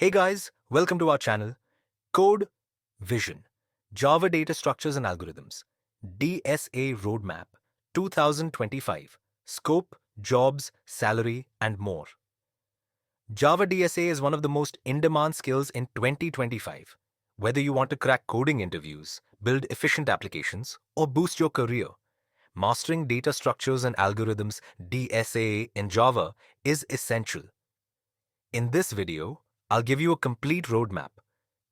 Hey guys, welcome to our channel, Code Vision, Java Data Structures and Algorithms, DSA Roadmap 2025, Scope, Jobs, Salary, and more. Java DSA is one of the most in-demand skills in 2025. Whether you want to crack coding interviews, build efficient applications, or boost your career, mastering data structures and algorithms DSA in Java is essential. In this video, I'll give you a complete roadmap,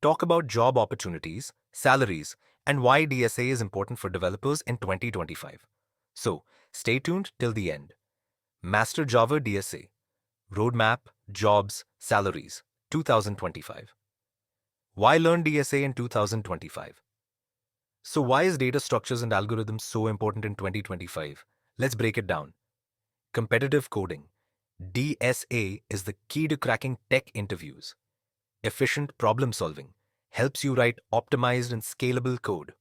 talk about job opportunities, salaries, and why DSA is important for developers in 2025. So, stay tuned till the end. Master Java DSA, Roadmap, Jobs, Salaries, 2025. Why learn DSA in 2025? So why is data structures and algorithms so important in 2025? Let's break it down. Competitive coding. DSA is the key to cracking tech interviews. Efficient problem solving helps you write optimized and scalable code.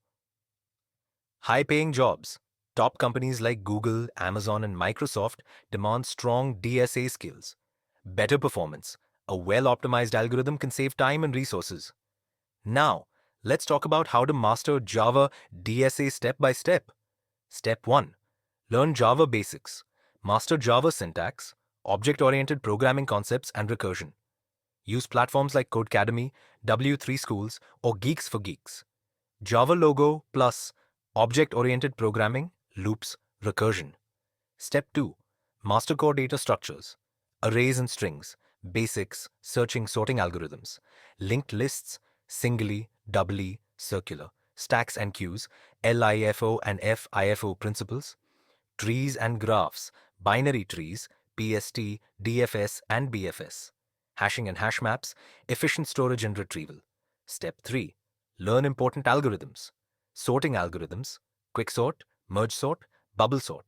High-paying jobs. Top companies like Google, Amazon, and Microsoft demand strong DSA skills. Better performance. A well-optimized algorithm can save time and resources. Now, let's talk about how to master Java DSA step by step. Step 1. Learn Java basics. Master Java syntax, object-oriented programming concepts, and recursion. Use platforms like Codecademy, W3 Schools, or Geeks for Geeks. Java logo plus object-oriented programming, loops, recursion. Step 2. Master core data structures. Arrays and strings, basics, searching, sorting algorithms, linked lists, singly, doubly, circular, stacks and queues, LIFO and FIFO principles, trees and graphs, binary trees, PST, DFS and BFS, hashing and hash maps, efficient storage and retrieval. Step 3. Learn important algorithms. Sorting algorithms, quicksort, merge sort, bubble sort.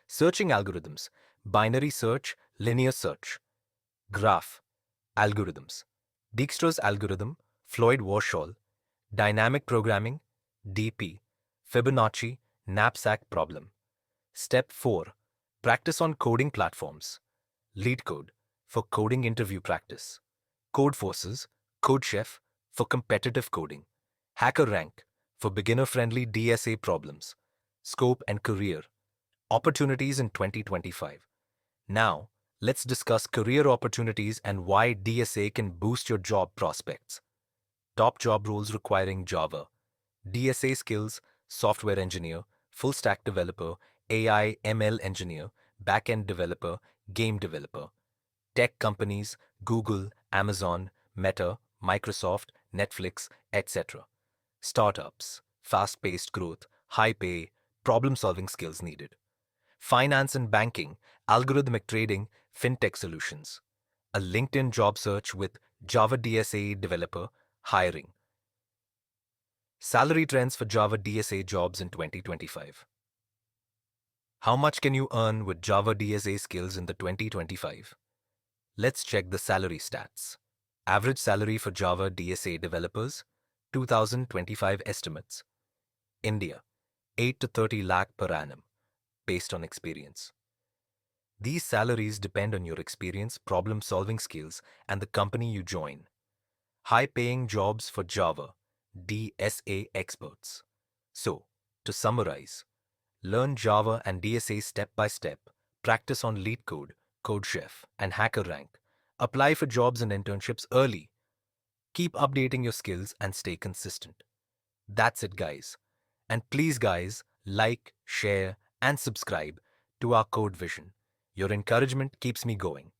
Searching algorithms, binary search, linear search. Graph algorithms, Dijkstra's algorithm, Floyd-Warshall, dynamic programming, DP, Fibonacci, knapsack problem. Step 4. Practice on coding platforms. LeetCode for coding interview practice. Codeforces, CodeChef for competitive coding. HackerRank for beginner-friendly DSA problems. Scope and career. Opportunities in 2025. Now, let's discuss career opportunities and why DSA can boost your job prospects. Top job roles requiring Java. DSA skills, software engineer, full stack developer, AI ML engineer, backend developer, game developer. Tech companies, Google, Amazon, Meta, Microsoft, Netflix, etc. Startups, fast-paced growth, high pay, problem-solving skills needed. Finance and banking, algorithmic trading, fintech solutions. A LinkedIn job search with Java DSA developer hiring. Salary trends for Java DSA jobs in 2025. How much can you earn with Java DSA skills in the 2025? Let's check the salary stats. Average salary for Java DSA developers, 2025 estimates. India, 8 to 30 lakh per annum, based on experience. These salaries depend on your experience, problem-solving skills, and the company you join. High-paying jobs for Java DSA experts. So, to summarize, learn Java and DSA step by step, practice on LeetCode, CodeChef, and HackerRank. Apply for jobs and internships early. Keep updating your skills and stay consistent. That's it, guys. And please, guys, like, share, and subscribe to our Code Vision. Your encouragement keeps me going.